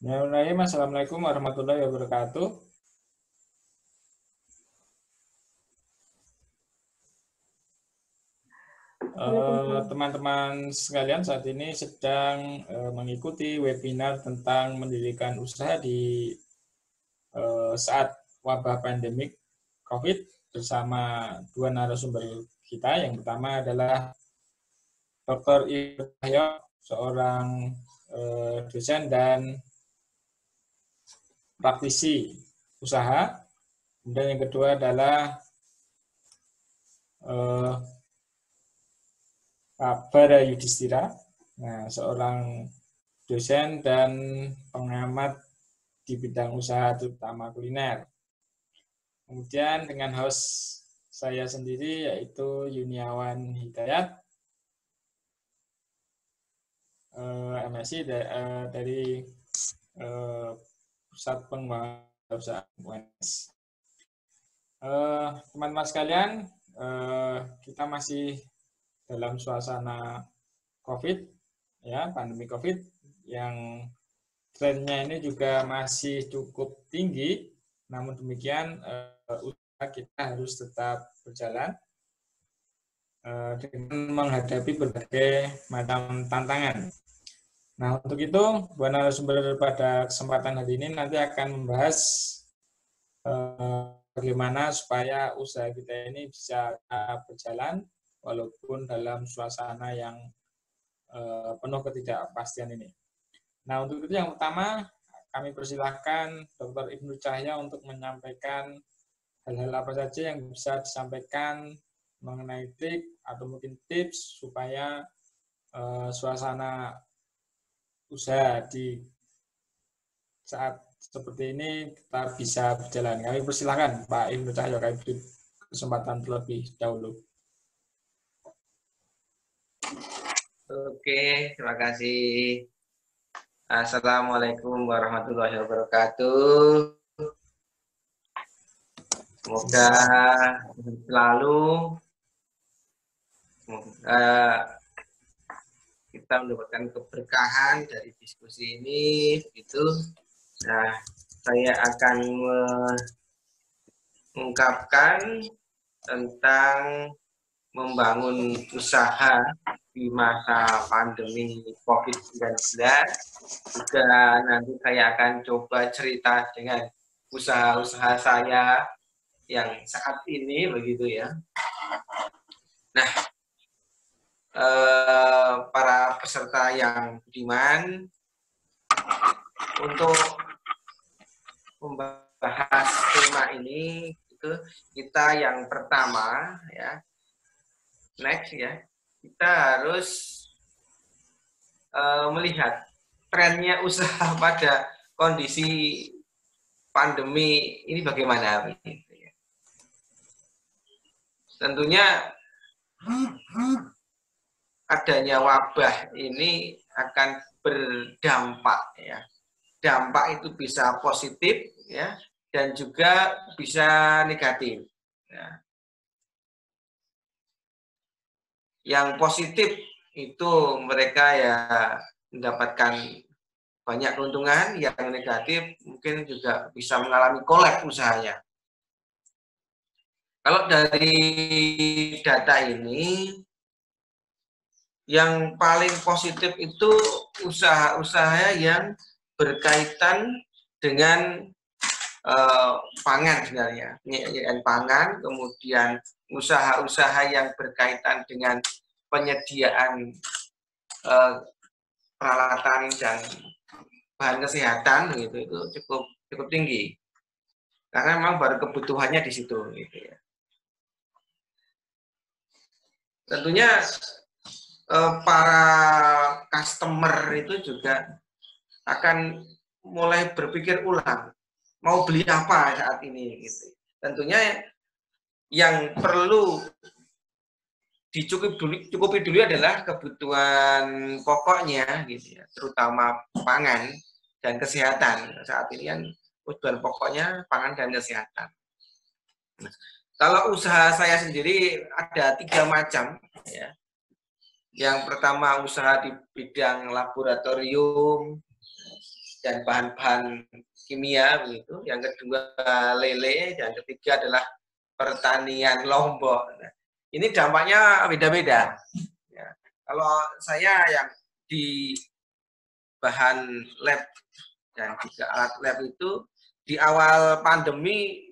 Bismillahirrahmanirrahim. Assalamualaikum warahmatullahi wabarakatuh. Teman-teman sekalian, saat ini sedang mengikuti webinar tentang mendirikan usaha di saat wabah pandemik COVID bersama dua narasumber kita. Yang pertama adalah Dr. Ibnu Cahyo, seorang dosen dan praktisi usaha. Kemudian yang kedua adalah Pak Bara Yudhistira, seorang dosen dan pengamat di bidang usaha terutama kuliner. Kemudian dengan host saya sendiri yaitu Yuniawan Hidayat, MSI dari Pusat Pengembangan Usaha UNS. Teman-teman sekalian, kita masih dalam suasana COVID, ya, pandemi COVID yang trennya ini juga masih cukup tinggi. Namun demikian, usaha kita harus tetap berjalan dengan menghadapi berbagai macam tantangan. Nah, untuk itu, dua narasumber pada kesempatan hari ini nanti akan membahas bagaimana supaya usaha kita ini bisa berjalan walaupun dalam suasana yang penuh ketidakpastian ini. Nah, untuk itu yang pertama, kami persilahkan Dr. Ibnu Cahyo untuk menyampaikan hal-hal apa saja yang bisa disampaikan mengenai trik atau mungkin tips supaya suasana usaha di saat seperti ini tetap bisa berjalan. Kami persilahkan Pak Ibnu Cahyo, kami beri kesempatan terlebih dahulu. Oke, terima kasih. Assalamualaikum warahmatullahi wabarakatuh. Semoga selalu kita mendapatkan keberkahan dari diskusi ini, begitu. Nah, saya akan mengungkapkan tentang membangun usaha di masa pandemi COVID-19. Juga nanti saya akan coba cerita dengan usaha-usaha saya yang saat ini, begitu ya. Nah, para peserta yang budiman, untuk membahas tema ini, itu kita yang pertama ya. Next ya, kita harus melihat trennya usaha pada kondisi pandemi ini bagaimana. Tentunya adanya wabah ini akan berdampak ya. Dampak itu bisa positif ya, dan juga bisa negatif. Ya. Yang positif itu mereka ya mendapatkan banyak keuntungan, yang negatif mungkin juga bisa mengalami kolap usahanya. Kalau dari data ini, yang paling positif itu usaha-usaha yang berkaitan dengan pangan sebenarnya, penyediaan pangan, kemudian usaha-usaha yang berkaitan dengan penyediaan peralatan dan bahan kesehatan, gitu, itu cukup tinggi karena memang baru kebutuhannya di situ, gitu ya. Tentunya para customer itu juga akan mulai berpikir ulang mau beli apa saat ini, gitu. Tentunya yang perlu dicukupi dulu adalah kebutuhan pokoknya, gitu ya, terutama pangan dan kesehatan. Saat ini kan kebutuhan pokoknya pangan dan kesehatan. Nah, kalau usaha saya sendiri ada 3 macam ya. Yang pertama usaha di bidang laboratorium, dan bahan-bahan kimia begitu. Yang kedua lele, dan ketiga adalah pertanian lombok. Nah, ini dampaknya beda-beda. Ya. Kalau saya yang di bahan lab dan juga alat lab itu di awal pandemi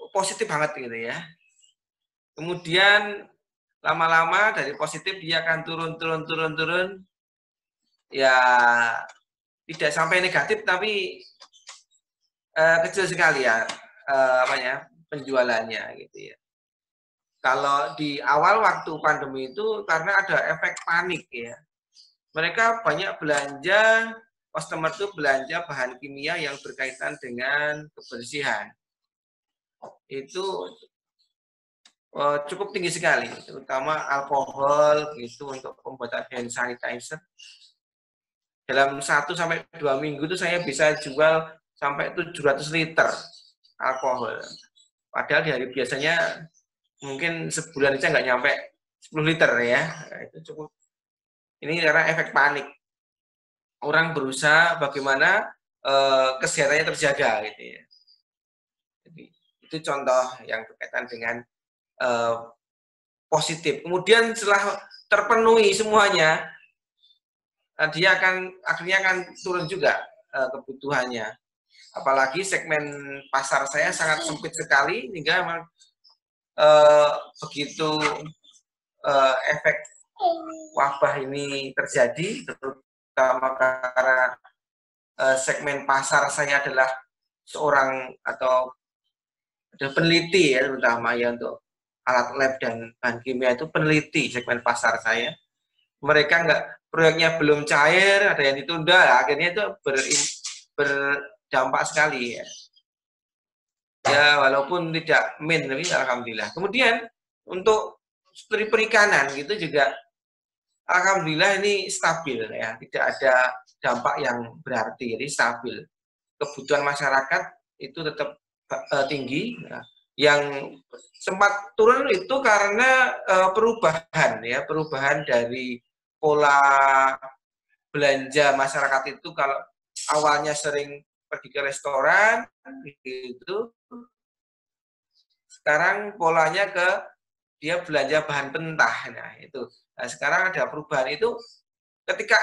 positif banget gitu ya. Kemudian lama-lama dari positif dia akan turun. Ya tidak sampai negatif tapi kecil sekali ya penjualannya gitu ya. Kalau di awal waktu pandemi itu karena ada efek panik ya. Mereka banyak belanja, customer itu belanja bahan kimia yang berkaitan dengan kebersihan. Itu cukup tinggi sekali, terutama alkohol gitu untuk pembuatan hand sanitizer. Dalam 1 sampai 2 minggu itu saya bisa jual sampai 700 liter alkohol. Padahal di hari biasanya mungkin sebulan aja nggak nyampe 10 liter ya. Itu cukup. Ini karena efek panik. Orang berusaha bagaimana kesehatannya terjaga gitu ya. Jadi itu contoh yang berkaitan dengan positif. Kemudian setelah terpenuhi semuanya, dia akhirnya akan turun juga kebutuhannya. Apalagi segmen pasar saya sangat sempit sekali, hingga memang begitu efek wabah ini terjadi, terutama karena segmen pasar saya adalah seorang atau peneliti ya, terutama ya untuk alat lab dan bahan kimia itu peneliti segmen pasar saya. Mereka proyeknya belum cair, ada yang ditunda, akhirnya itu berdampak sekali ya. Ya walaupun tidak min, tapi alhamdulillah. Kemudian untuk perikanan gitu juga alhamdulillah ini stabil ya, tidak ada dampak yang berarti, jadi stabil. Kebutuhan masyarakat itu tetap tinggi. Ya. Yang sempat turun itu karena perubahan dari pola belanja masyarakat itu. Kalau awalnya sering pergi ke restoran gitu, sekarang polanya ke dia belanja bahan mentah. Nah itu. Nah, sekarang ada perubahan itu. Ketika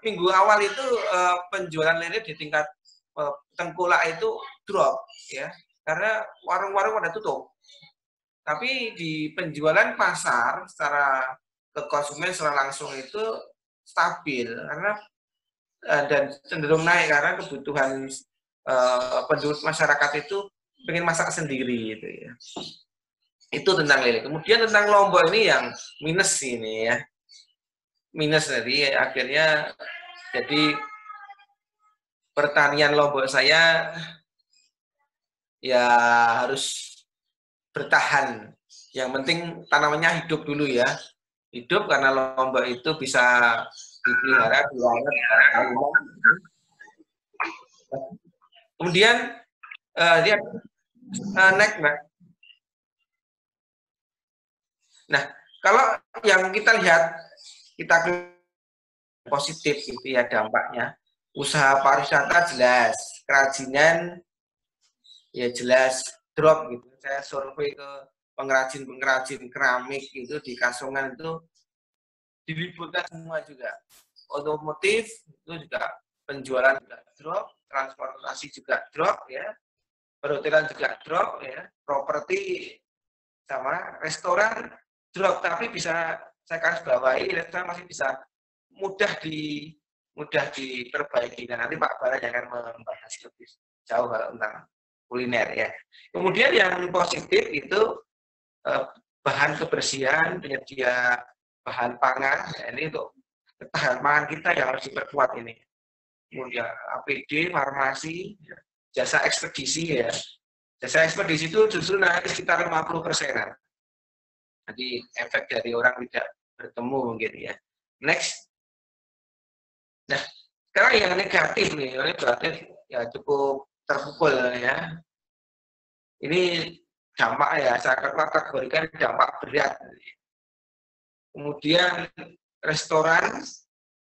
minggu awal itu penjualan lele di tingkat Tengkulak itu drop ya, karena warung-warung pada tutup. Tapi di penjualan pasar secara ke konsumen secara langsung itu stabil karena dan cenderung naik karena kebutuhan penduduk masyarakat itu pengen masak sendiri gitu ya. Itu tentang lele. Kemudian tentang Lombok ini yang minus ini ya. Minus tadi akhirnya jadi pertanian Lombok saya ya harus bertahan. Yang penting tanamannya hidup dulu ya. Hidup karena Lombok itu bisa dipelihara, dirawat. Kemudian dia naik, Mbak. Nah, kalau yang kita lihat, kita positif gitu ya dampaknya. Usaha pariwisata jelas, kerajinan ya jelas drop gitu. Saya survei ke pengrajin keramik itu di Kasongan itu diliburkan semua juga. Otomotif itu juga penjualan juga drop, transportasi juga drop ya, perhotelan juga drop ya, properti sama restoran drop, tapi bisa saya garis bawahi restoran masih bisa mudah diperbaiki. Dan nanti Pak Bara akan membahas lebih jauh tentang kuliner ya. Kemudian yang positif itu bahan kebersihan, penyedia bahan pangan. Ya, ini untuk ketahanan pangan kita yang harus diperkuat ini. Kemudian APD, farmasi, ya, jasa ekspedisi ya. Jasa ekspedisi itu justru naik sekitar 50%. Jadi efek dari orang tidak bertemu gitu ya. Next. Nah, sekarang yang negatif nih, ini berarti ya cukup terpukul ya. Ini dampak ya, saya kategorikan dampak berat. Kemudian restoran,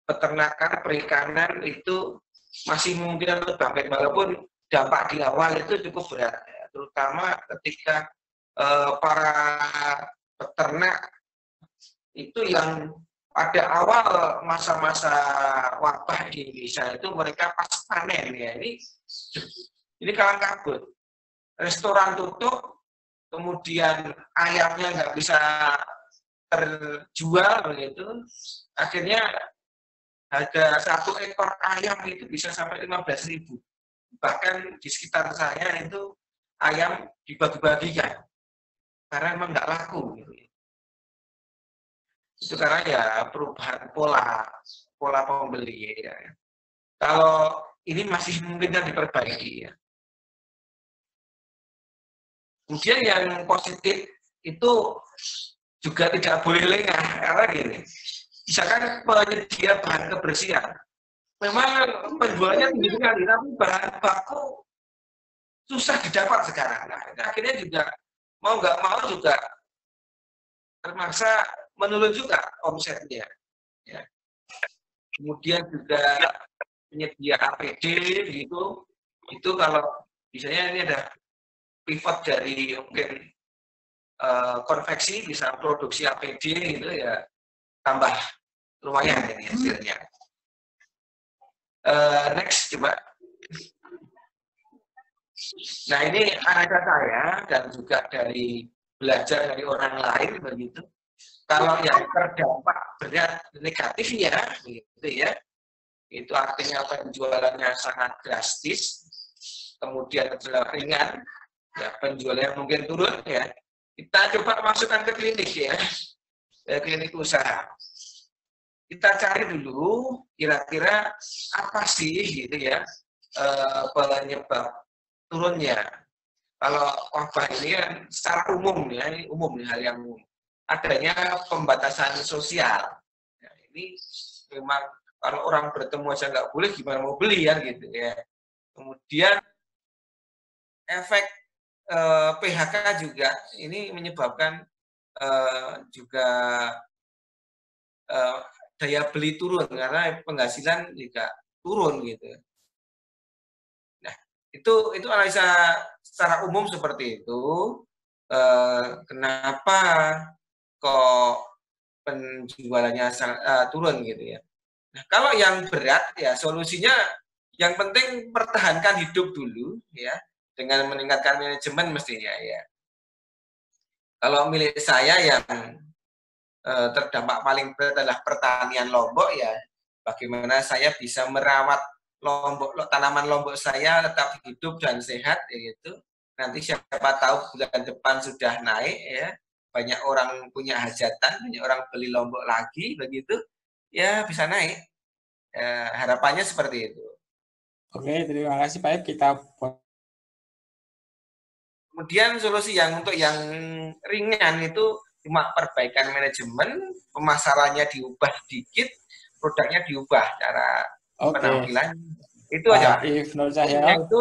peternakan, perikanan itu masih mungkin untuk bangkit, walaupun dampak di awal itu cukup berat, ya. Terutama ketika para peternak itu yang pada awal masa-masa wabah di Indonesia itu mereka pas panen ya, ini kalang kabut, restoran tutup, kemudian ayamnya nggak bisa terjual begitu, akhirnya harga 1 ekor ayam itu bisa sampai 15.000. Bahkan di sekitar saya itu ayam dibagi-bagikan karena memang nggak laku gitu. Itu karena ya perubahan pola pembeli ya. Kalau ini masih mungkin kan diperbaiki ya. Kemudian yang positif itu juga tidak boleh lengah karena gini, misalkan penyedia bahan kebersihan, memang penjualnya tinggi sekali, tapi bahan baku susah didapat sekarang. Nah, akhirnya juga mau nggak mau juga terpaksa menurun juga omsetnya. Ya. Kemudian juga penyedia APD gitu, itu kalau misalnya ini ada pivot dari mungkin konveksi bisa produksi APD gitu ya, tambah lumayan ini hasilnya. Next coba. Nah ini analisa saya dan juga dari belajar dari orang lain begitu. Kalau yang terdampak berat negatifnya, gitu ya, itu artinya penjualannya sangat drastis, kemudian ringan, ya penjualannya mungkin turun ya. Kita coba masukkan ke klinik ya, klinik usaha. Kita cari dulu kira-kira apa sih gitu ya penyebab turunnya. Kalau wabah ini kan secara umum ya, ini umum nih, hal yang umum. Adanya pembatasan sosial. Nah, ini memang kalau orang bertemu aja nggak boleh, gimana mau beli ya gitu ya. Kemudian efek PHK juga ini menyebabkan juga daya beli turun karena penghasilan juga turun gitu. Nah, itu analisa secara umum seperti itu. Kenapa kok penjualannya turun gitu ya. Nah, kalau yang berat ya solusinya yang penting pertahankan hidup dulu ya dengan meningkatkan manajemen mestinya ya. Kalau milik saya yang terdampak paling berat adalah pertanian Lombok ya. Bagaimana saya bisa merawat tanaman Lombok saya tetap hidup dan sehat ya gitu. Nanti siapa tahu bulan depan sudah naik ya. Banyak orang punya hajatan, banyak orang beli Lombok lagi begitu. Ya bisa naik. Harapannya seperti itu. Oke, terima kasih Pak. Kita Kemudian solusi yang untuk yang ringan itu cuma perbaikan manajemen, pemasarannya diubah dikit, produknya diubah cara penampilan. Itu aja Pak. Pak Ibnu Cahyo. Itu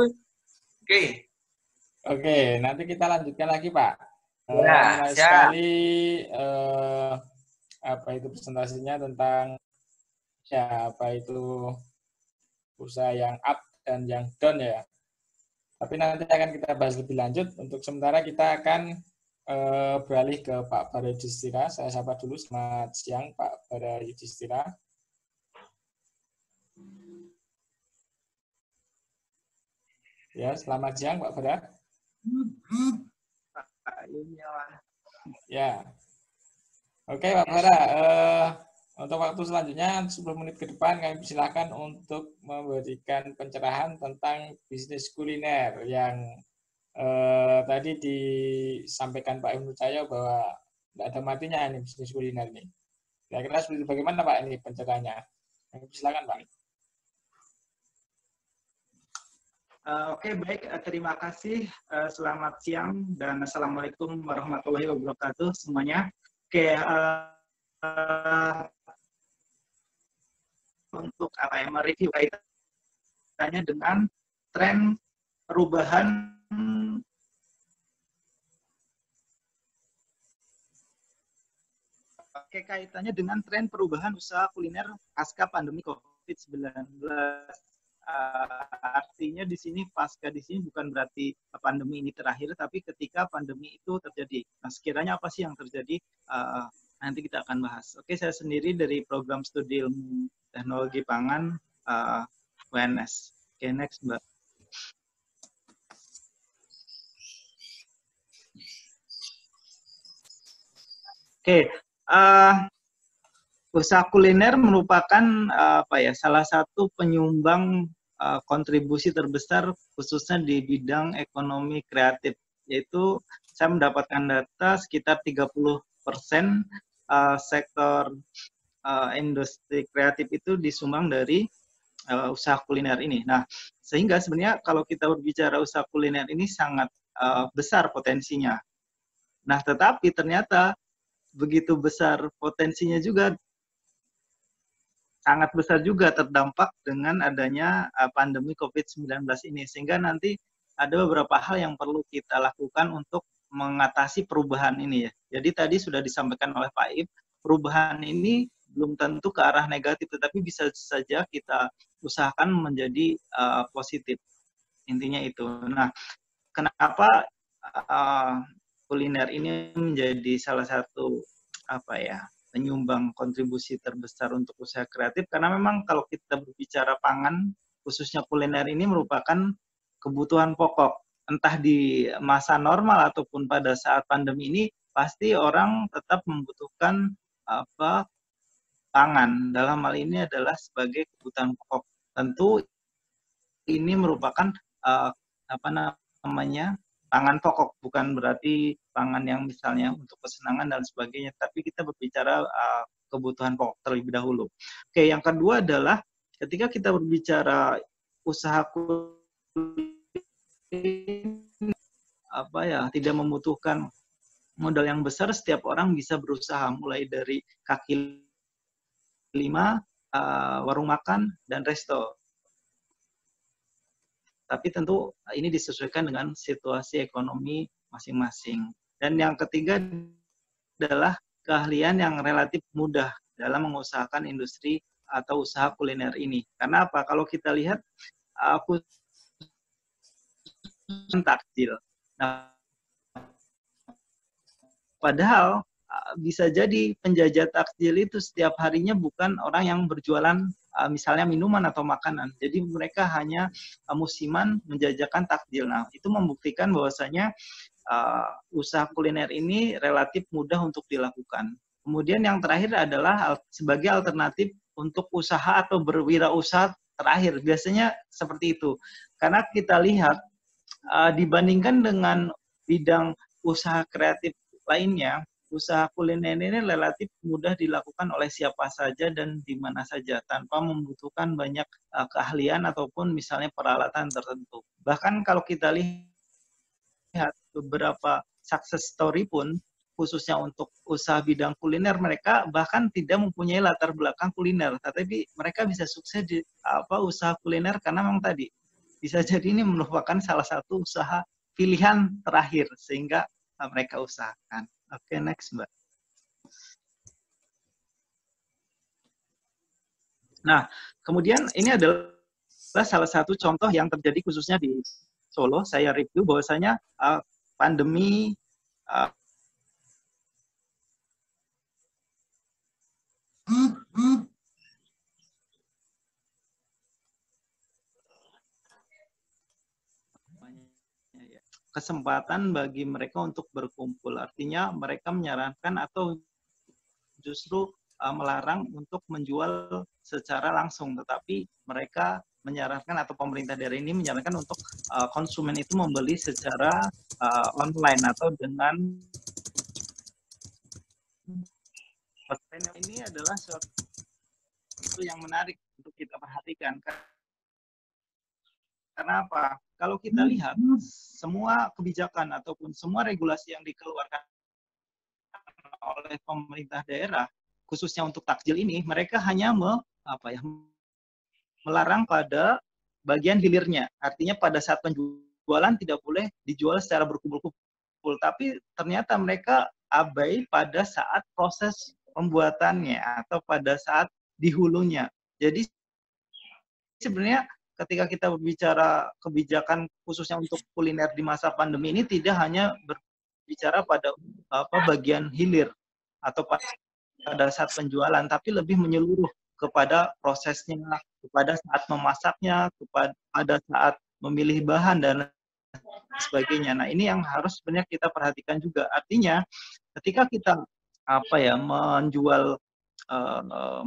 oke. Oke, nanti kita lanjutkan lagi Pak. Ya, Menarik siap. sekali apa itu presentasinya tentang ya apa itu usaha yang up dan yang down ya. Tapi nanti akan kita bahas lebih lanjut. Untuk sementara kita akan beralih ke Pak Bara Yudhistira. Saya sapa dulu. Selamat siang Pak Bara Yudhistira. Ya, selamat siang Pak Bara. Ya. Oke Pak Bara, untuk waktu selanjutnya 10 menit ke depan kami persilakan untuk memberikan pencerahan tentang bisnis kuliner yang tadi disampaikan Pak Ibnu Cahyo bahwa tidak ada matinya ini bisnis kuliner ini. Kira-kira seperti bagaimana Pak ini pencerahannya? Kami persilakan Pak. Oke, baik. Terima kasih. Selamat siang dan Assalamualaikum warahmatullahi wabarakatuh semuanya. Oke, untuk mereview kaitannya dengan tren perubahan kaitannya dengan tren perubahan usaha kuliner pasca pandemi COVID-19. artinya di sini pasca di sini bukan berarti pandemi ini terakhir, tapi ketika pandemi itu terjadi. Nah, sekiranya apa sih yang terjadi? Nanti kita akan bahas. Oke, saya sendiri dari program studi ilmu teknologi pangan UNS. Oke, next, Mbak. Oke, usaha kuliner merupakan salah satu penyumbang kontribusi terbesar khususnya di bidang ekonomi kreatif, yaitu saya mendapatkan data sekitar 30% sektor industri kreatif itu disumbang dari usaha kuliner ini. Nah, sehingga sebenarnya kalau kita berbicara usaha kuliner ini sangat besar potensinya. Nah, tetapi ternyata begitu besar potensinya juga sangat besar juga terdampak dengan adanya pandemi COVID-19 ini. Sehingga nanti ada beberapa hal yang perlu kita lakukan untuk mengatasi perubahan ini ya. Jadi tadi sudah disampaikan oleh Pak Ib, perubahan ini belum tentu ke arah negatif, tetapi bisa saja kita usahakan menjadi positif. Intinya itu. Nah, kenapa kuliner ini menjadi salah satu penyumbang kontribusi terbesar untuk usaha kreatif? Karena memang kalau kita berbicara pangan, khususnya kuliner ini merupakan kebutuhan pokok. Entah di masa normal ataupun pada saat pandemi ini, pasti orang tetap membutuhkan pangan. Dalam hal ini adalah sebagai kebutuhan pokok. Tentu ini merupakan pangan pokok, bukan berarti pangan yang misalnya untuk kesenangan dan sebagainya, tapi kita berbicara kebutuhan pokok terlebih dahulu. Oke, yang kedua adalah ketika kita berbicara usaha tidak membutuhkan modal yang besar, setiap orang bisa berusaha mulai dari kaki lima, warung makan, dan resto. Tapi tentu ini disesuaikan dengan situasi ekonomi masing-masing. Dan yang ketiga adalah keahlian yang relatif mudah dalam mengusahakan industri atau usaha kuliner ini. Karena apa? Kalau kita lihat takjil. Nah, padahal bisa jadi penjajah takjil itu setiap harinya bukan orang yang berjualan misalnya minuman atau makanan. Jadi mereka hanya musiman menjajakan takjil. Nah, itu membuktikan bahwasanya usaha kuliner ini relatif mudah untuk dilakukan. Kemudian yang terakhir adalah sebagai alternatif untuk usaha atau berwirausaha terakhir. Biasanya seperti itu. Karena kita lihat dibandingkan dengan bidang usaha kreatif lainnya, usaha kuliner ini relatif mudah dilakukan oleh siapa saja dan di mana saja tanpa membutuhkan banyak keahlian ataupun misalnya peralatan tertentu. Bahkan kalau kita lihat beberapa success story pun khususnya untuk usaha bidang kuliner, mereka bahkan tidak mempunyai latar belakang kuliner, tetapi mereka bisa sukses di usaha kuliner karena memang tadi bisa jadi ini merupakan salah satu usaha pilihan terakhir sehingga mereka usahakan. Oke, next, Mbak. Nah, kemudian ini adalah salah satu contoh yang terjadi khususnya di Solo. Saya review bahwasanya pandemi kesempatan bagi mereka untuk berkumpul. Artinya mereka menyarankan atau justru melarang untuk menjual secara langsung, tetapi mereka menyarankan atau pemerintah daerah ini menyarankan untuk konsumen itu membeli secara online atau dengan ini adalah sesuatu yang menarik untuk kita perhatikan. Karena apa? Kalau kita lihat semua kebijakan ataupun semua regulasi yang dikeluarkan oleh pemerintah daerah, khususnya untuk takjil ini, mereka hanya melarang pada bagian hilirnya. Artinya pada saat penjualan tidak boleh dijual secara berkumpul-kumpul. Tapi ternyata mereka abai pada saat proses pembuatannya atau pada saat di hulunya. Jadi sebenarnya ketika kita berbicara kebijakan khususnya untuk kuliner di masa pandemi ini tidak hanya berbicara pada bagian hilir atau pada saat penjualan, tapi lebih menyeluruh kepada prosesnya, kepada saat memasaknya, kepada saat memilih bahan dan sebagainya. Nah, ini yang harus sebenarnya kita perhatikan juga. Artinya, ketika kita menjual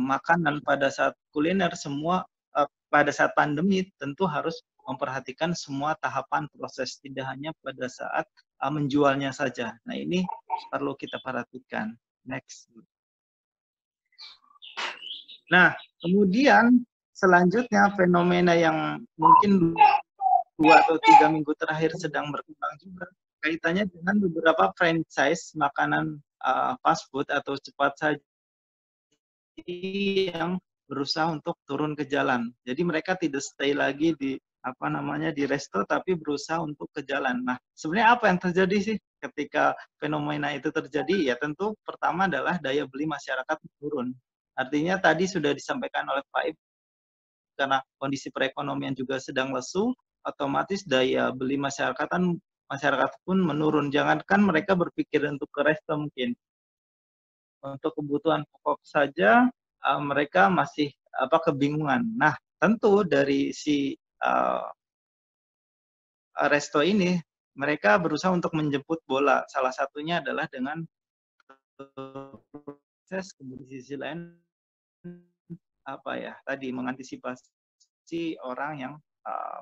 makanan pada saat kuliner semua pada saat pandemi tentu harus memperhatikan semua tahapan proses, tidak hanya pada saat menjualnya saja. Nah, ini perlu kita perhatikan. Next. Nah, kemudian selanjutnya fenomena yang mungkin 2 atau 3 minggu terakhir sedang berkembang juga kaitannya dengan beberapa franchise makanan fast food atau cepat saji yang berusaha untuk turun ke jalan. Jadi mereka tidak stay lagi di di resto, tapi berusaha untuk ke jalan. Nah, sebenarnya apa yang terjadi sih ketika fenomena itu terjadi? Ya tentu pertama adalah daya beli masyarakat turun. Artinya tadi sudah disampaikan oleh Pak Ib, karena kondisi perekonomian juga sedang lesu, otomatis daya beli masyarakat pun menurun. Jangankan mereka berpikir untuk ke resto mungkin. Untuk kebutuhan pokok saja mereka masih kebingungan. Nah, tentu dari si resto ini mereka berusaha untuk menjemput bola. Salah satunya adalah dengan proses, kemudian di sisi lain tadi mengantisipasi orang yang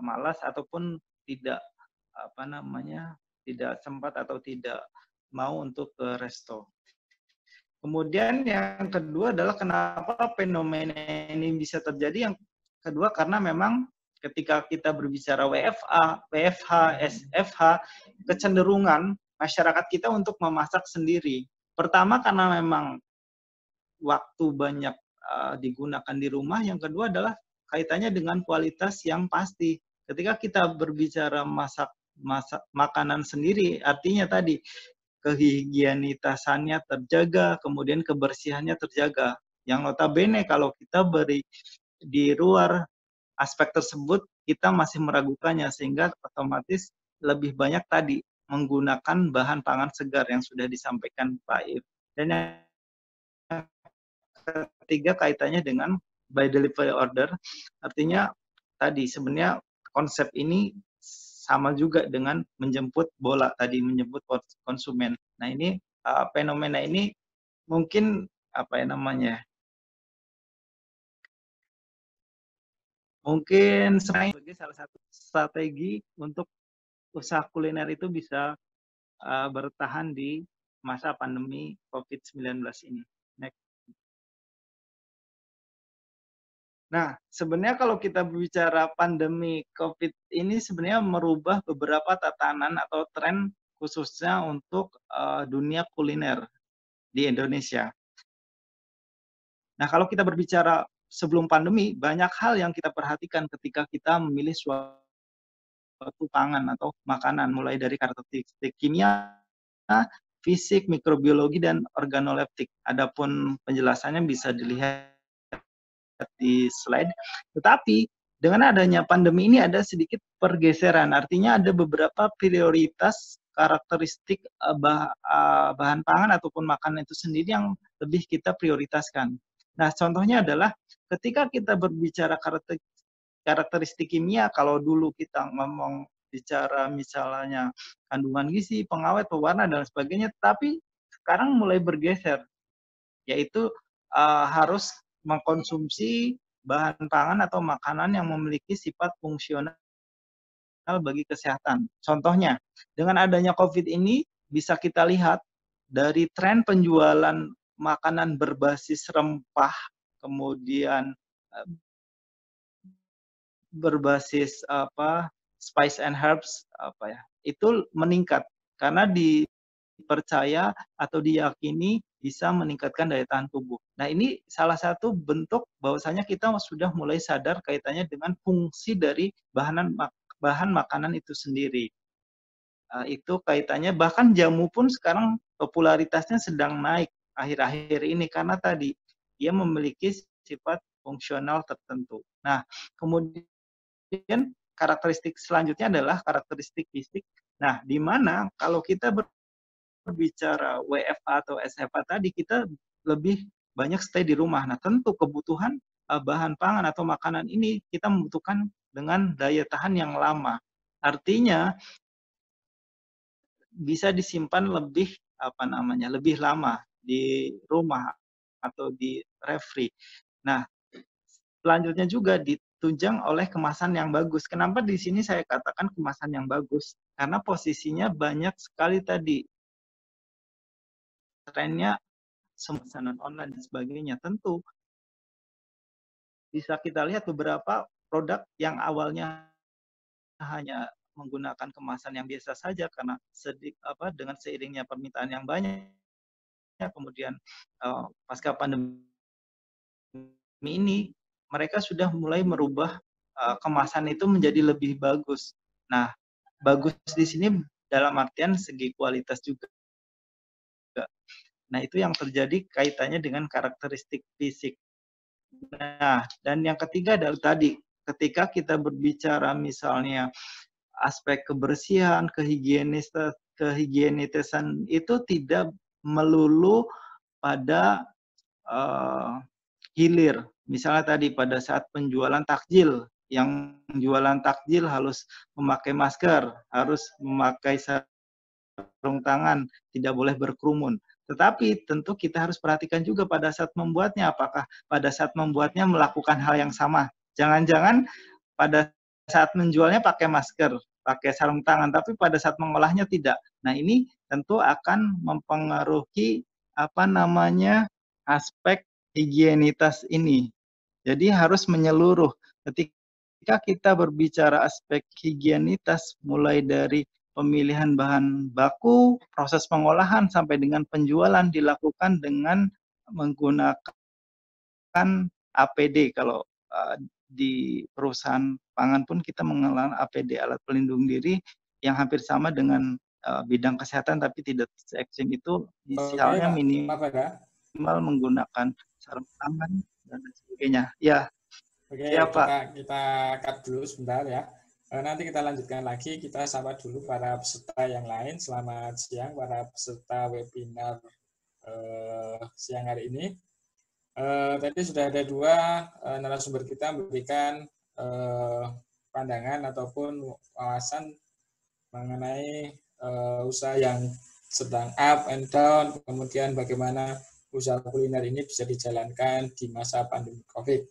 malas ataupun tidak tidak sempat atau tidak mau untuk ke resto. Kemudian yang kedua adalah kenapa fenomena ini bisa terjadi. Yang kedua karena memang ketika kita berbicara WFA, WFH, SFH, kecenderungan masyarakat kita untuk memasak sendiri. Pertama karena memang waktu banyak digunakan di rumah. Yang kedua adalah kaitannya dengan kualitas yang pasti. Ketika kita berbicara masak makanan sendiri, artinya tadi kehigienitasannya terjaga, kemudian kebersihannya terjaga. Yang notabene kalau kita beri di luar aspek tersebut, kita masih meragukannya, sehingga otomatis lebih banyak tadi menggunakan bahan pangan segar yang sudah disampaikan Pak Ir. Dan yang ketiga kaitannya dengan by delivery order, artinya tadi sebenarnya konsep ini sama juga dengan menjemput bola tadi, menjemput konsumen. Nah, ini fenomena ini mungkin mungkin sebagai salah satu strategi untuk usaha kuliner itu bisa bertahan di masa pandemi COVID-19 ini. Next. Nah, sebenarnya kalau kita berbicara pandemi COVID ini sebenarnya merubah beberapa tatanan atau tren khususnya untuk dunia kuliner di Indonesia. Nah, kalau kita berbicara sebelum pandemi, banyak hal yang kita perhatikan ketika kita memilih suatu pangan atau makanan, mulai dari karakteristik kimia, fisik, mikrobiologi, dan organoleptik. Adapun penjelasannya bisa dilihat di slide. Tetapi dengan adanya pandemi ini ada sedikit pergeseran, artinya ada beberapa prioritas karakteristik bahan pangan ataupun makanan itu sendiri yang lebih kita prioritaskan. Nah, contohnya adalah ketika kita berbicara karakteristik kimia, kalau dulu kita ngomong bicara misalnya kandungan gizi, pengawet, pewarna, dan sebagainya, tapi sekarang mulai bergeser, yaitu harus mengkonsumsi bahan pangan atau makanan yang memiliki sifat fungsional bagi kesehatan. Contohnya, dengan adanya COVID ini bisa kita lihat dari tren penjualan makanan berbasis rempah, kemudian berbasis spice and herbs itu meningkat karena dipercaya atau diyakini bisa meningkatkan daya tahan tubuh. Nah, ini salah satu bentuk bahwasanya kita sudah mulai sadar kaitannya dengan fungsi dari bahan makanan itu sendiri. Itu kaitannya, bahkan jamu pun sekarang popularitasnya sedang naik akhir-akhir ini karena tadi dia memiliki sifat fungsional tertentu. Nah, kemudian kemudian karakteristik selanjutnya adalah karakteristik fisik. Nah, di mana kalau kita berbicara WFA atau SFA tadi, kita lebih banyak stay di rumah. Nah, tentu kebutuhan bahan pangan atau makanan ini kita membutuhkan dengan daya tahan yang lama. Artinya bisa disimpan lebih lebih lama di rumah atau di refri. Nah, selanjutnya juga ditunjang oleh kemasan yang bagus. Kenapa di sini saya katakan kemasan yang bagus? Karena posisinya banyak sekali tadi trennya pemesanan online dan sebagainya. Tentu bisa kita lihat beberapa produk yang awalnya hanya menggunakan kemasan yang biasa saja karena dengan seiringnya permintaan yang banyak, kemudian pasca pandemi ini mereka sudah mulai merubah kemasan itu menjadi lebih bagus. Nah, bagus di sini dalam artian segi kualitas juga. Nah, itu yang terjadi kaitannya dengan karakteristik fisik. Nah, dan yang ketiga adalah tadi, ketika kita berbicara misalnya aspek kebersihan, kehigienisan itu tidak melulu pada hilir. Misalnya tadi pada saat penjualan takjil, yang jualan takjil harus memakai masker, harus memakai sarung tangan, tidak boleh berkerumun. Tetapi tentu kita harus perhatikan juga pada saat membuatnya, apakah pada saat membuatnya melakukan hal yang sama. Jangan-jangan pada saat menjualnya pakai masker, pakai sarung tangan, tapi pada saat mengolahnya tidak. Nah, ini tentu akan mempengaruhi aspek higienitas ini. Jadi harus menyeluruh. Ketika kita berbicara aspek higienitas, mulai dari pemilihan bahan baku, proses pengolahan sampai dengan penjualan dilakukan dengan menggunakan APD. Kalau di perusahaan pangan pun kita mengenakan APD, alat pelindung diri, yang hampir sama dengan bidang kesehatan tapi tidak se-ekstrim itu, misalnya minimal menggunakan sarung tangan dan sebagainya. Ya. Oke, siapa? kita cut dulu sebentar ya. Nanti kita lanjutkan lagi, kita sapa dulu para peserta yang lain. Selamat siang para peserta webinar siang hari ini. Tadi sudah ada dua narasumber kita memberikan pandangan ataupun wawasan mengenai usaha yang sedang up and down, kemudian bagaimana usaha kuliner ini bisa dijalankan di masa pandemi COVID.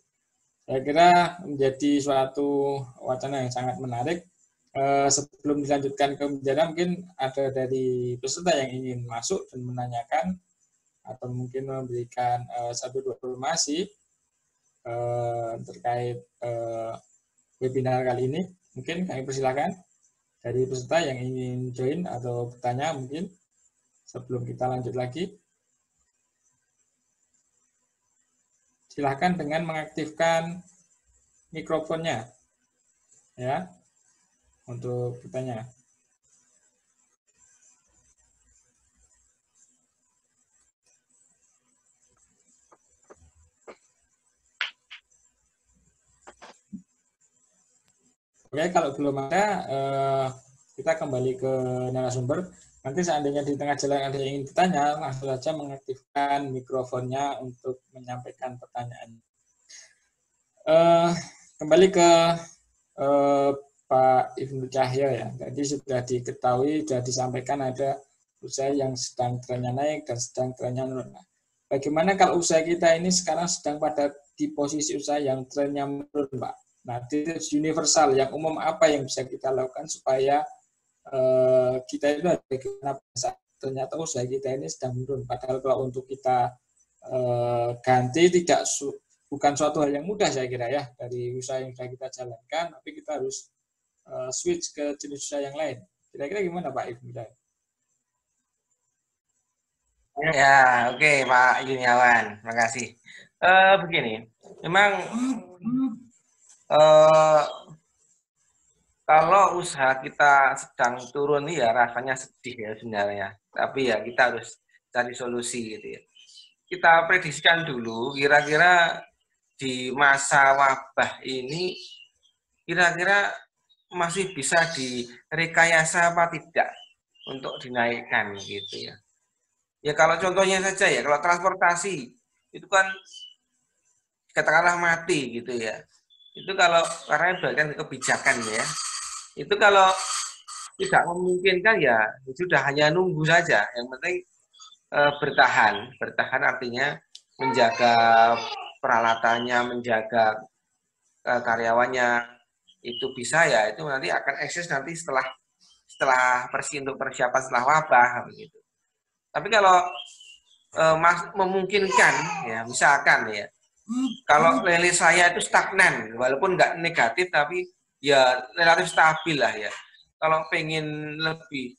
Saya kira menjadi suatu wacana yang sangat menarik. Sebelum dilanjutkan ke pembicaraan, mungkin ada dari peserta yang ingin masuk dan menanyakan atau mungkin memberikan satu dua informasi terkait webinar kali ini. Mungkin kami persilakan dari peserta yang ingin join atau bertanya mungkin sebelum kita lanjut lagi. Silahkan dengan mengaktifkan mikrofonnya ya untuk bertanya. Oke, kalau belum ada, kita kembali ke narasumber. Nanti seandainya di tengah jalan ada yang ingin bertanya, langsung saja mengaktifkan mikrofonnya untuk menyampaikan pertanyaan. Kembali ke Pak Ibnu Cahyo ya. Tadi sudah diketahui, sudah disampaikan ada usaha yang sedang trennya naik dan sedang trennya menurun. Bagaimana kalau usaha kita ini sekarang sedang pada di posisi usaha yang trennya menurun, Pak? Nah, tips universal yang umum apa yang bisa kita lakukan supaya kita itu bagaimana ternyata usaha kita ini sedang menurun. Padahal kalau untuk kita ganti bukan suatu hal yang mudah saya kira ya dari usaha yang sudah kita jalankan, tapi kita harus switch ke jenis usaha yang lain. Kira-kira gimana Pak Ibnu? Ya, oke Pak Juniawan, terima kasih. Begini, memang kalau usaha kita sedang turun ya rasanya sedih ya sebenarnya. Tapi ya kita harus cari solusi gitu ya. Kita prediksikan dulu kira-kira di masa wabah ini kira-kira masih bisa direkayasa apa tidak untuk dinaikkan gitu ya. Ya kalau contohnya saja ya, kalau transportasi itu kan katakanlah mati gitu ya. Itu kalau karena bagian kebijakan ya. Itu kalau tidak memungkinkan ya sudah hanya nunggu saja. Yang penting bertahan. Bertahan artinya menjaga peralatannya, menjaga karyawannya itu bisa ya, itu nanti akan eksis nanti setelah untuk persiapan setelah wabah begitu. Tapi kalau memungkinkan ya, misalkan ya, kalau lele saya itu stagnan, walaupun nggak negatif tapi ya relatif stabil lah ya. Kalau pengen lebih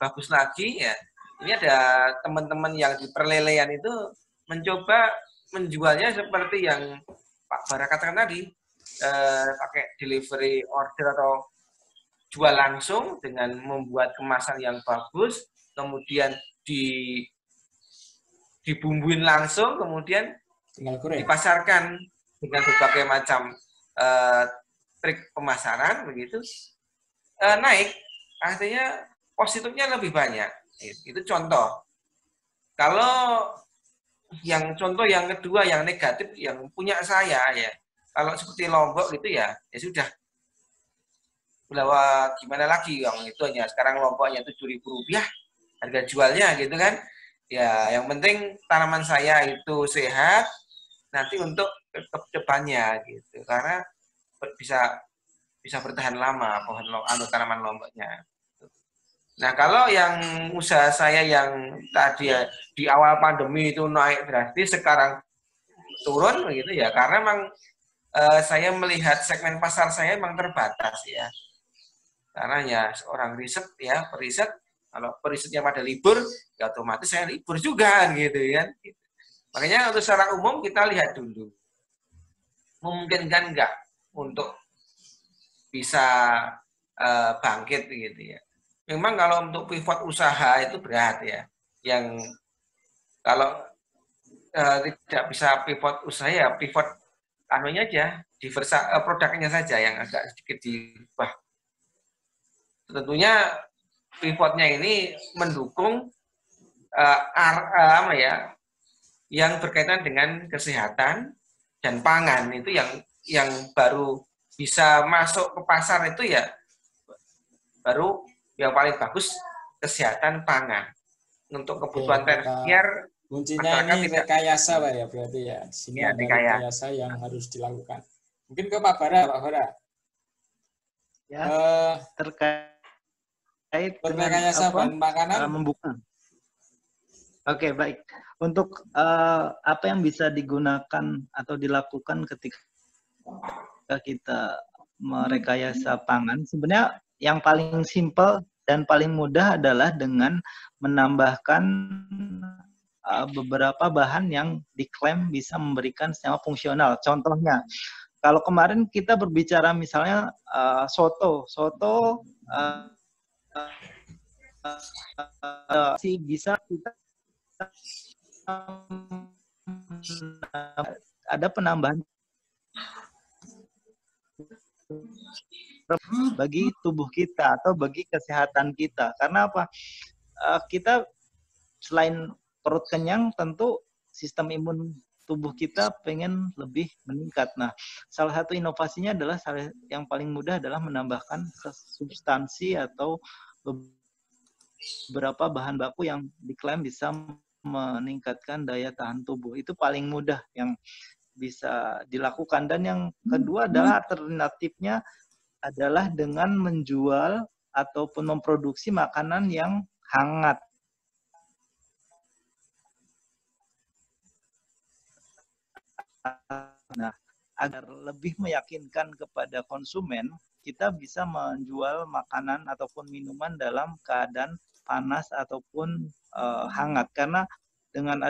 bagus lagi ya, ini ada teman-teman yang di perlelean itu mencoba menjualnya seperti yang Pak Bara katakan tadi, pakai delivery order atau jual langsung dengan membuat kemasan yang bagus, kemudian dibumbuin langsung, kemudian dipasarkan dengan berbagai macam trik pemasaran begitu, naik, artinya positifnya lebih banyak. Itu contoh. Kalau contoh yang kedua yang negatif yang punya saya ya, kalau seperti Lombok gitu ya sudah. Bahwa gimana lagi yang itu hanya sekarang Lomboknya Rp7.000 harga jualnya gitu kan. Ya, yang penting tanaman saya itu sehat nanti untuk depannya gitu. Karena bisa bertahan lama tanaman Lomboknya. Nah, kalau yang usaha saya yang tadi ya, di awal pandemi itu naik drastis, sekarang turun begitu ya, karena memang saya melihat segmen pasar saya memang terbatas ya. Karena ya seorang riset ya, periset, kalau perisetnya pada libur, ya otomatis saya libur juga gitu kan. Makanya untuk secara umum kita lihat dulu, memungkinkan enggak untuk bisa bangkit gitu ya. Memang kalau untuk pivot usaha itu berat ya. Yang kalau tidak bisa pivot usaha ya pivot anunya aja, produknya saja yang agak sedikit diubah. Tentunya pivotnya ini mendukung yang berkaitan dengan kesehatan dan pangan itu yang baru bisa masuk ke pasar itu ya baru yang paling bagus kesehatan pangan untuk kebutuhan tersier. Kuncinya ini rekayasa Pak ya, berarti ya. Sini Ya, ada rekayasa yang harus dilakukan. Mungkin ke Pak Bara, Pak Bara. Ya, terkait dengan rekayasa bahan makanan membuka. Oke, baik. Untuk apa yang bisa digunakan atau dilakukan ketika kita merekayasa pangan, sebenarnya yang paling simpel dan paling mudah adalah dengan menambahkan beberapa bahan yang diklaim bisa memberikan senyawa fungsional. Contohnya, kalau kemarin kita berbicara misalnya soto bisa kita ada penambahan bagi tubuh kita atau bagi kesehatan kita. Karena apa? Kita selain perut kenyang, tentu sistem imun tubuh kita pengen lebih meningkat. Nah, salah satu inovasinya adalah yang paling mudah adalah menambahkan substansi atau beberapa bahan baku yang diklaim bisa meningkatkan daya tahan tubuh. Itu paling mudah yang bisa dilakukan. Dan yang kedua adalah alternatifnya adalah dengan menjual ataupun memproduksi makanan yang hangat. Nah, agar lebih meyakinkan kepada konsumen, kita bisa menjual makanan ataupun minuman dalam keadaan panas ataupun hangat. Karena dengan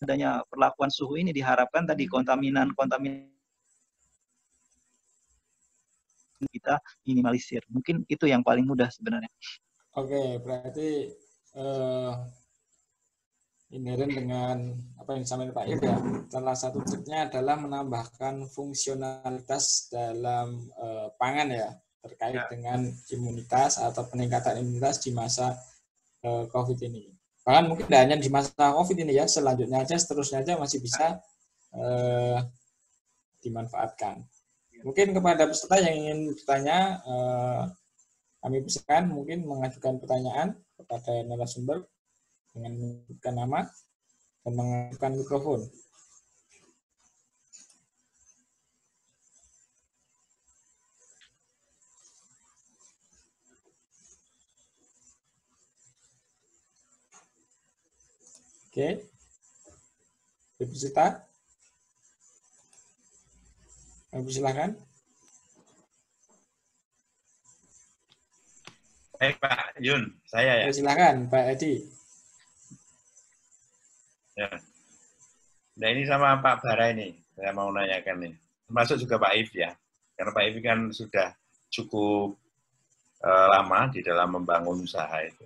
adanya perlakuan suhu ini diharapkan tadi kontaminan kita minimalisir. Mungkin itu yang paling mudah sebenarnya. Oke, berarti inheren dengan apa yang disampaikan Pak Ir ya. Salah satu triknya adalah menambahkan fungsionalitas dalam pangan ya, terkait dengan imunitas atau peningkatan imunitas di masa COVID ini. Bahkan mungkin tidak hanya di masa COVID ini ya, selanjutnya aja, seterusnya aja masih bisa dimanfaatkan. Mungkin kepada peserta yang ingin bertanya, kami persilakan mungkin mengajukan pertanyaan kepada narasumber dengan menyebutkan nama dan mengaktifkan mikrofon. Oke, Ibu peserta, kami persilakan. Baik Pak Yun, saya ya. Silakan Pak Edi. Ya. Nah ini sama Pak Bara ini, saya mau nanyakan nih. Termasuk juga Pak If ya, karena Pak If kan sudah cukup lama di dalam membangun usaha itu.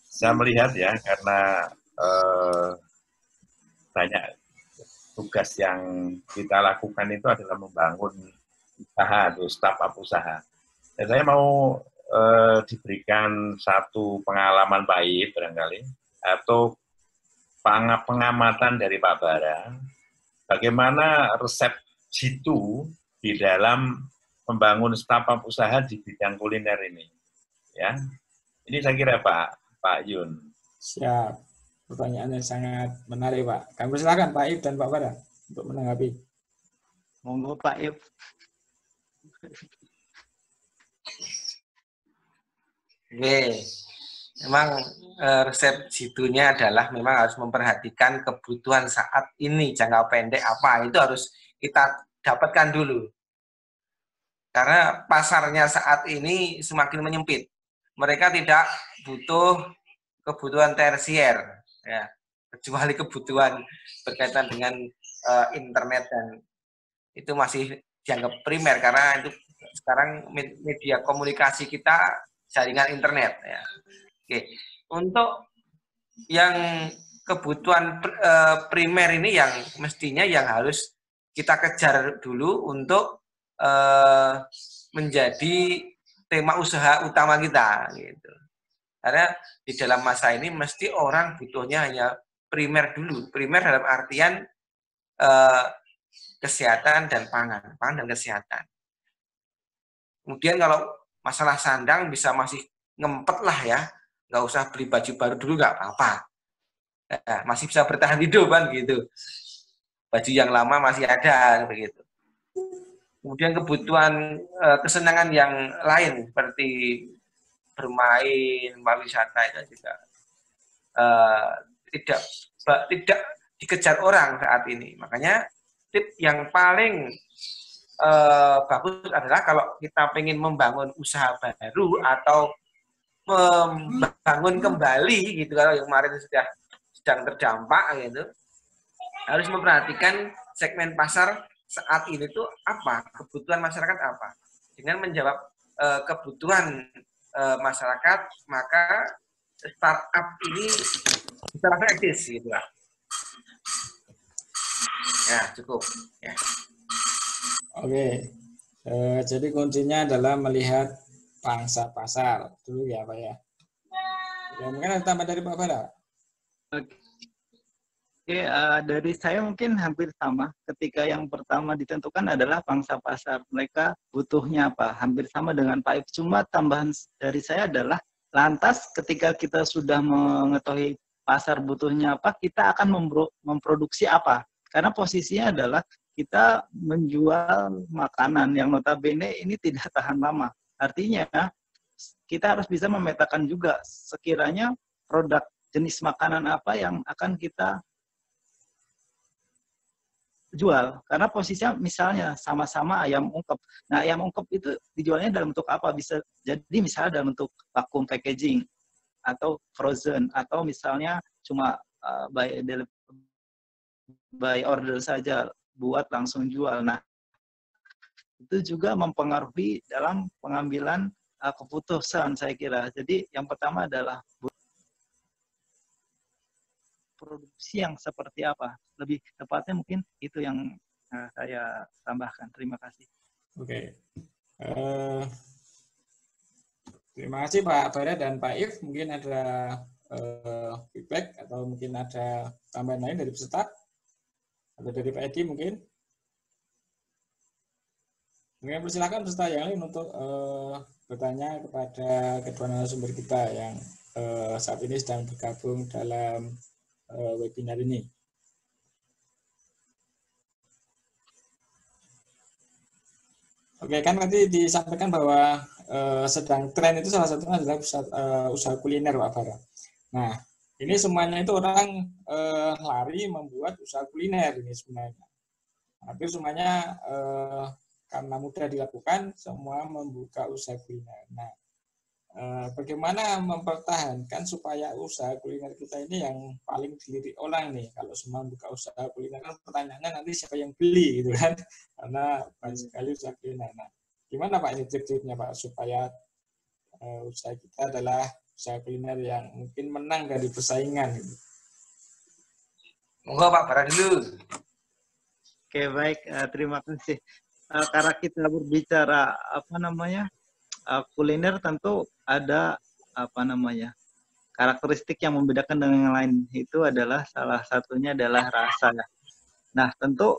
Saya melihat ya, karena banyak tugas yang kita lakukan itu adalah membangun usaha atau startup usaha. Dan saya mau diberikan satu pengalaman Pak If barangkali, atau pengamatan dari Pak Bara, bagaimana resep jitu di dalam membangun startup usaha di bidang kuliner ini. Ya, ini saya kira Pak Yun. Siap, pertanyaannya sangat menarik Pak. Kami persilakan Pak If dan Pak Bara untuk menanggapi. Monggo Pak If. Oke. Memang resep jitunya adalah memang harus memperhatikan kebutuhan saat ini, jangka pendek apa, itu harus kita dapatkan dulu. Karena pasarnya saat ini semakin menyempit. Mereka tidak butuh kebutuhan tersier, ya, kecuali kebutuhan berkaitan dengan internet, dan itu masih dianggap primer karena itu sekarang media komunikasi kita jaringan internet. Ya. Oke, untuk yang kebutuhan primer ini yang mestinya yang harus kita kejar dulu untuk menjadi tema usaha utama kita, gitu. Karena di dalam masa ini mesti orang butuhnya hanya primer dulu. Primer dalam artian kesehatan dan pangan dan kesehatan. Kemudian kalau masalah sandang bisa masih ngempet lah ya. Nggak usah beli baju baru dulu, nggak apa-apa. Nah, masih bisa bertahan hidup kan gitu. Baju yang lama masih ada begitu. Kemudian kebutuhan kesenangan yang lain seperti bermain, pariwisata itu juga tidak dikejar orang saat ini. Makanya tip yang paling bagus adalah kalau kita ingin membangun usaha baru atau membangun kembali gitu, kalau yang kemarin sudah sedang terdampak gitu, harus memperhatikan segmen pasar saat ini tuh apa, kebutuhan masyarakat apa. Dengan menjawab kebutuhan masyarakat, maka startup ini bisa langsung eksis gitu lah. Ya, cukup ya. Oke, jadi kuncinya adalah melihat pangsa pasar dulu ya Pak ya. Ya mungkin ada tambah dari Pak Bara. Oke, dari saya mungkin hampir sama. Ketika yang pertama ditentukan adalah pangsa pasar. Mereka butuhnya apa? Hampir sama dengan Pak If. Cuma tambahan dari saya adalah, lantas ketika kita sudah mengetahui pasar butuhnya apa, kita akan memproduksi apa? Karena posisinya adalah kita menjual makanan yang notabene ini tidak tahan lama. Artinya kita harus bisa memetakan juga sekiranya produk jenis makanan apa yang akan kita jual. Karena posisinya misalnya sama-sama ayam ungkep. Nah, ayam ungkep itu dijualnya dalam bentuk apa? Bisa jadi misalnya dalam bentuk vacuum packaging atau frozen, atau misalnya cuma by order saja, buat langsung jual. Nah, itu juga mempengaruhi dalam pengambilan keputusan saya kira. Jadi yang pertama adalah produksi yang seperti apa. Lebih tepatnya mungkin itu yang saya tambahkan. Terima kasih. Oke. Terima kasih Pak Bara dan Pak If. Mungkin ada feedback atau mungkin ada tambahan lain dari peserta? Atau dari Pak Edi mungkin? Mungkin persilakan peserta yang lain untuk bertanya kepada kedua narasumber kita yang saat ini sedang bergabung dalam webinar ini. Oke, kan tadi disampaikan bahwa sedang tren itu salah satunya adalah usaha kuliner, Pak Bara. Nah, ini semuanya itu orang lari membuat usaha kuliner ini sebenarnya. Hampir semuanya karena mudah dilakukan, semua membuka usaha kuliner. Nah, bagaimana mempertahankan supaya usaha kuliner kita ini yang paling dilirik orang nih? Kalau semua buka usaha kuliner, kan pertanyaannya nanti siapa yang beli gitu kan? Karena banyak sekali usaha kuliner. Nah, gimana Pak ini tip-tipnya Pak supaya usaha kita adalah usaha kuliner yang mungkin menang dari persaingan? Gitu. Monggo Pak Bara dulu. Oke, baik. Terima kasih. Karena kita berbicara kuliner, tentu ada karakteristik yang membedakan dengan yang lain. Itu adalah salah satunya adalah rasa. Nah, tentu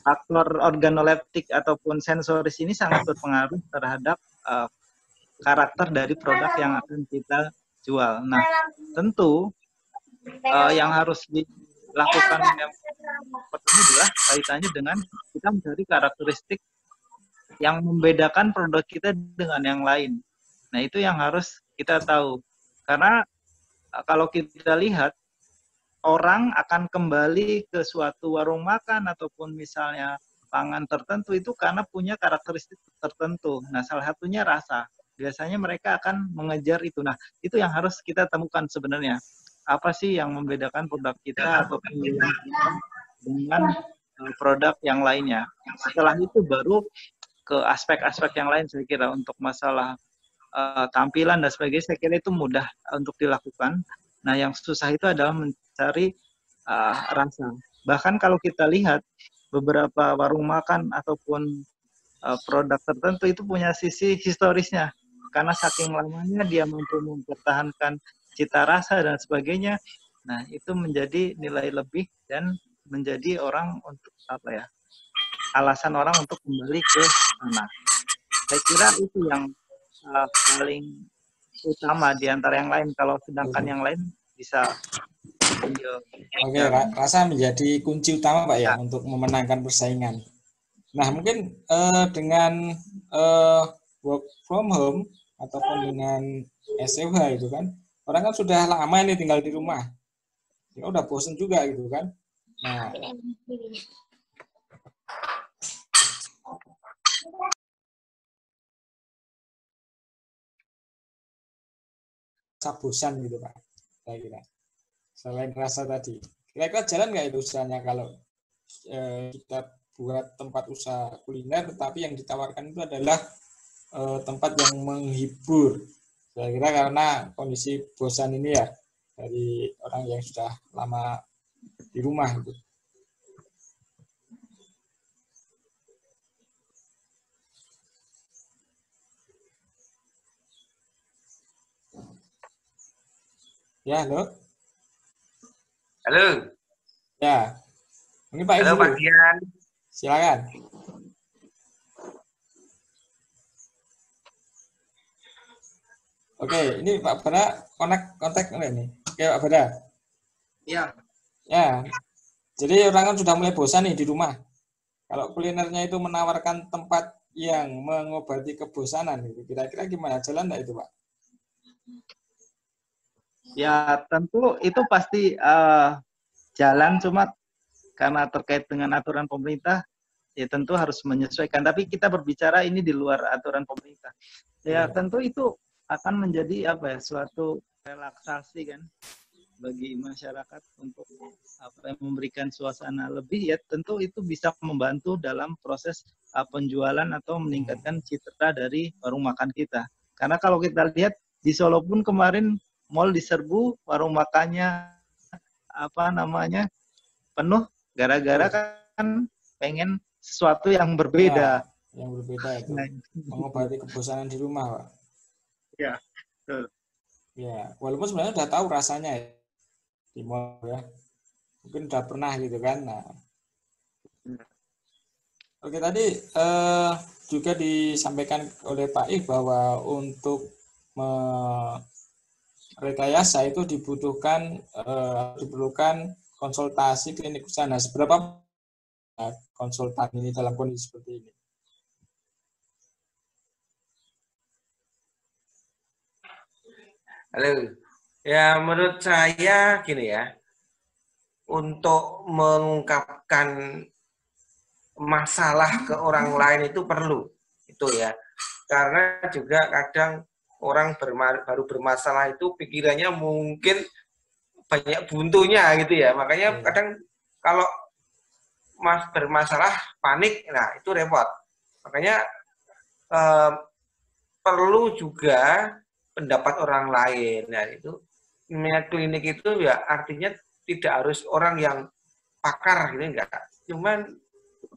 faktor organoleptik ataupun sensoris ini sangat berpengaruh terhadap karakter dari produk yang akan kita jual. Nah, tentu yang harus dilakukan yang pertama adalah kaitannya dengan kita mencari karakteristik yang membedakan produk kita dengan yang lain. Nah, itu yang harus kita tahu. Karena kalau kita lihat, orang akan kembali ke suatu warung makan ataupun misalnya pangan tertentu itu karena punya karakteristik tertentu. Nah, salah satunya rasa. Biasanya mereka akan mengejar itu. Nah, itu yang harus kita temukan sebenarnya. Apa sih yang membedakan produk kita ataupun dengan produk yang lainnya. Setelah itu baru ke aspek-aspek yang lain saya kira untuk masalah tampilan dan sebagainya, saya kira itu mudah untuk dilakukan. Nah, yang susah itu adalah mencari rasa. Bahkan kalau kita lihat beberapa warung makan ataupun produk tertentu itu punya sisi historisnya. Karena saking lamanya dia mampu mempertahankan cita rasa dan sebagainya. Nah, itu menjadi nilai lebih dan menjadi orang untuk alasan orang untuk kembali ke sana. Saya kira itu yang paling utama di antara yang lain. Kalau sedangkan yang lain bisa Oke, rasa menjadi kunci utama Pak ya untuk memenangkan persaingan. Nah, mungkin dengan work from home ataupun dengan SFH itu kan, orang kan sudah lama ini tinggal di rumah. Ya udah bosen juga gitu kan. Nah, bosan gitu Pak, saya kira. Selain rasa tadi, kira-kira jalan nggak itu usahanya kalau kita buat tempat usaha kuliner, tetapi yang ditawarkan itu adalah tempat yang menghibur. Saya kira karena kondisi bosan ini ya dari orang yang sudah lama di rumah gitu. Ya, halo. Halo. Ya, ini Pak Halo Pak Dian. Silakan. Oke, ini Pak Bara kontak ini. Oke, Pak Bara. Iya. Ya, jadi orang kan sudah mulai bosan nih di rumah. Kalau kulinernya itu menawarkan tempat yang mengobati kebosanan, gitu. Kira-kira gimana? Jalan nggak itu, Pak? Ya, tentu itu pasti jalan, cuma karena terkait dengan aturan pemerintah, ya tentu harus menyesuaikan. Tapi kita berbicara ini di luar aturan pemerintah. Ya, tentu itu akan menjadi suatu relaksasi kan bagi masyarakat untuk memberikan suasana lebih, ya tentu itu bisa membantu dalam proses penjualan atau meningkatkan citra dari warung makan kita. Karena kalau kita lihat di Solo pun kemarin mall diserbu, warung makannya penuh gara-gara kan pengen sesuatu yang berbeda. Ya, yang berbeda itu. Nah, Mengobati kebosanan di rumah, Pak. ya, betul. Ya, walaupun sebenarnya udah tahu rasanya ya, di mall ya. Mungkin udah pernah gitu kan. Nah. Oke, tadi juga disampaikan oleh Pak Ik bahwa untuk rekayasa itu diperlukan konsultasi klinik usaha. Nah, seberapa konsultan ini dalam kondisi seperti ini? Halo. Ya, menurut saya gini ya, untuk mengungkapkan masalah ke orang lain itu perlu, itu ya. Karena juga kadang orang baru bermasalah itu pikirannya mungkin banyak buntunya gitu ya. Makanya kadang kalau bermasalah panik, nah itu repot. Makanya perlu juga pendapat orang lain. Nah itu klinik itu ya artinya tidak harus orang yang pakar gitu, enggak. Cuman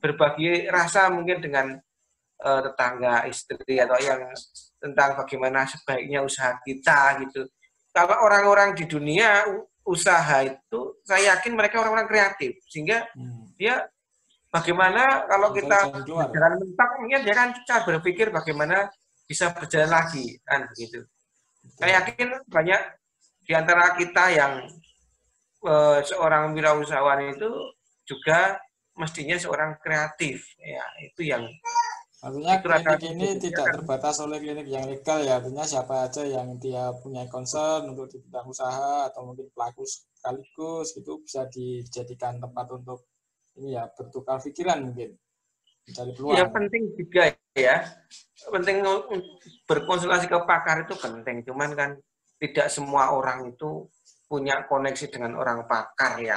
berbagi rasa mungkin dengan tetangga, istri, atau yang tentang bagaimana sebaiknya usaha kita gitu. Kalau orang-orang di dunia usaha itu, saya yakin mereka orang-orang kreatif, sehingga dia bagaimana kalau kita berjalan mentok, mungkin dia kan cara berpikir bagaimana bisa berjalan lagi, kan begitu. Saya yakin banyak di antara kita yang seorang wirausahawan itu juga mestinya seorang kreatif, ya itu yang artinya klinik ini tidak terbatas oleh klinik yang legal ya, artinya siapa aja yang dia punya concern untuk di bidang usaha atau mungkin pelaku sekaligus itu bisa dijadikan tempat untuk ini ya, bertukar pikiran mungkin, mencari peluang. Ya penting juga ya, penting berkonsultasi ke pakar itu penting, cuman kan tidak semua orang itu punya koneksi dengan orang pakar ya,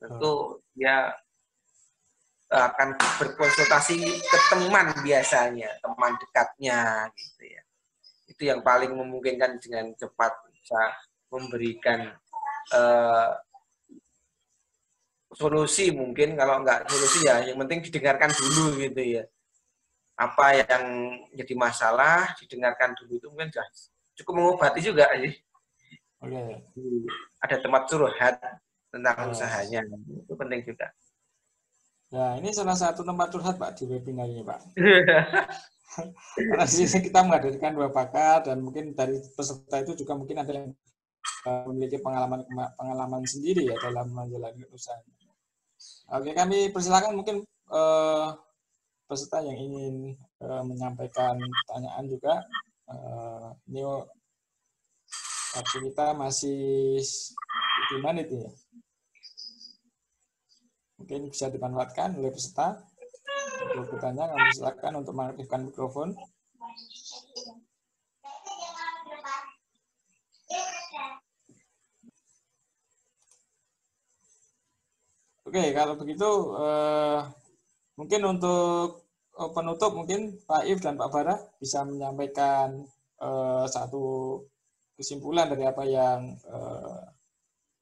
tentu ya akan berkonsultasi ke teman biasanya, teman dekatnya gitu ya. Itu yang paling memungkinkan dengan cepat bisa memberikan solusi mungkin. Kalau enggak solusi ya yang penting didengarkan dulu gitu ya. Apa yang jadi masalah didengarkan dulu, itu mungkin sudah cukup mengobati juga sih. Oke. Ada tempat curhat tentang usahanya, itu penting juga. Ya, ini salah satu tempat curhat Pak di webinar ini Pak. Karena di sini kita menghadirkan 2 pakar dan mungkin dari peserta itu juga mungkin ada yang memiliki pengalaman sendiri ya dalam menjalani usaha. Oke, kami persilakan mungkin peserta yang ingin menyampaikan pertanyaan juga. Ini waktu kita masih 7 menit ya. Mungkin bisa dimanfaatkan oleh peserta untuk bertanya. Kami silakan untuk mengaktifkan mikrofon. Oke, kalau begitu mungkin untuk penutup mungkin Pak If dan Pak Bara bisa menyampaikan satu kesimpulan dari apa yang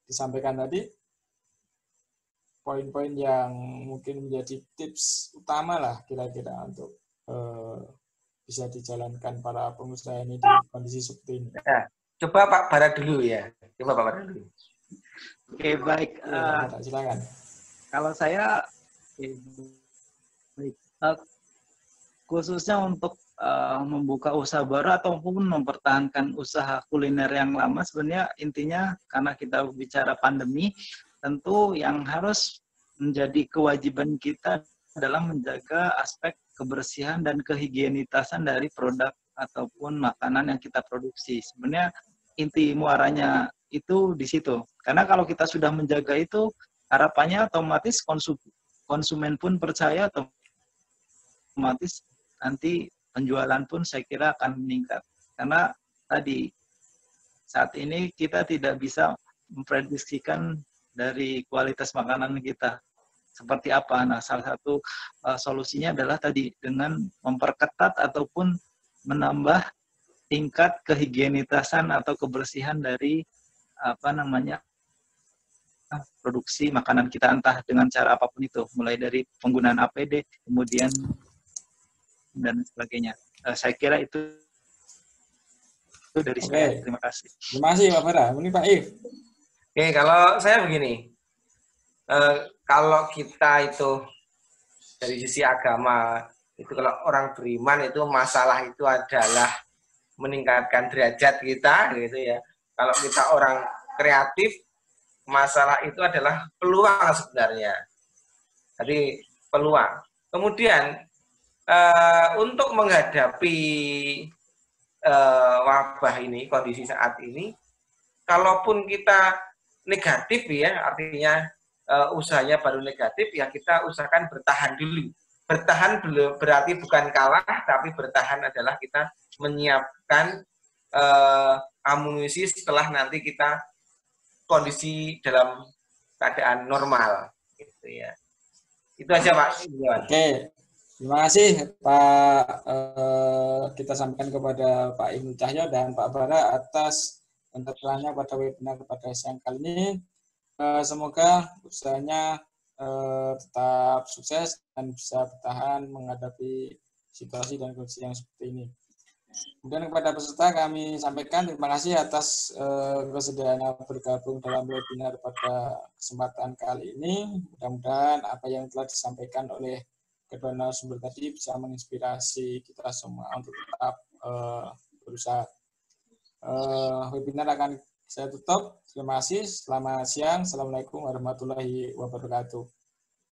disampaikan tadi. Poin-poin yang mungkin menjadi tips utama lah kira-kira untuk bisa dijalankan para pengusaha ini di kondisi seperti ini. Ya, coba Pak Bara dulu ya. Coba Pak Bara dulu. Oke, baik. Ya, silakan. Kalau saya khususnya untuk membuka usaha baru ataupun mempertahankan usaha kuliner yang lama, sebenarnya intinya karena kita bicara pandemi, tentu yang harus menjadi kewajiban kita adalah menjaga aspek kebersihan dan kehigienitasan dari produk ataupun makanan yang kita produksi. Sebenarnya inti muaranya itu di situ. Karena kalau kita sudah menjaga itu, harapannya otomatis konsumen pun percaya, otomatis nanti penjualan pun saya kira akan meningkat. Karena tadi saat ini kita tidak bisa memprediksikan dari kualitas makanan kita seperti apa. Nah, salah satu solusinya adalah tadi dengan memperketat ataupun menambah tingkat kehigienitasan atau kebersihan dari produksi makanan kita, entah dengan cara apapun itu, mulai dari penggunaan APD, kemudian dan sebagainya. Saya kira itu dari saya. Terima kasih. Terima kasih Pak Bara. Ini Pak If. Oke, kalau saya begini, kalau kita itu dari sisi agama itu, kalau orang beriman itu masalah itu adalah meningkatkan derajat kita, gitu ya. Kalau kita orang kreatif, masalah itu adalah peluang sebenarnya. Jadi peluang. Kemudian untuk menghadapi wabah ini, kondisi saat ini, kalaupun kita negatif ya, artinya usahanya baru negatif, ya kita usahakan bertahan dulu. Bertahan berarti bukan kalah, tapi bertahan adalah kita menyiapkan amunisi setelah nanti kita kondisi dalam keadaan normal, gitu ya. Itu aja Pak. Oke, terima kasih Pak. Kita sampaikan kepada Pak Ibnu Cahyo dan Pak Bara atas pencerahannya pada webinar pada siang kali ini. Semoga usahanya tetap sukses dan bisa bertahan menghadapi situasi dan kondisi yang seperti ini. Kemudian kepada peserta kami sampaikan terima kasih atas kesediaan bergabung dalam webinar pada kesempatan kali ini. Mudah-mudahan apa yang telah disampaikan oleh kedua narasumber tadi bisa menginspirasi kita semua untuk tetap berusaha. Webinar akan saya tutup. Terima kasih. Selamat siang. Assalamualaikum warahmatullahi wabarakatuh.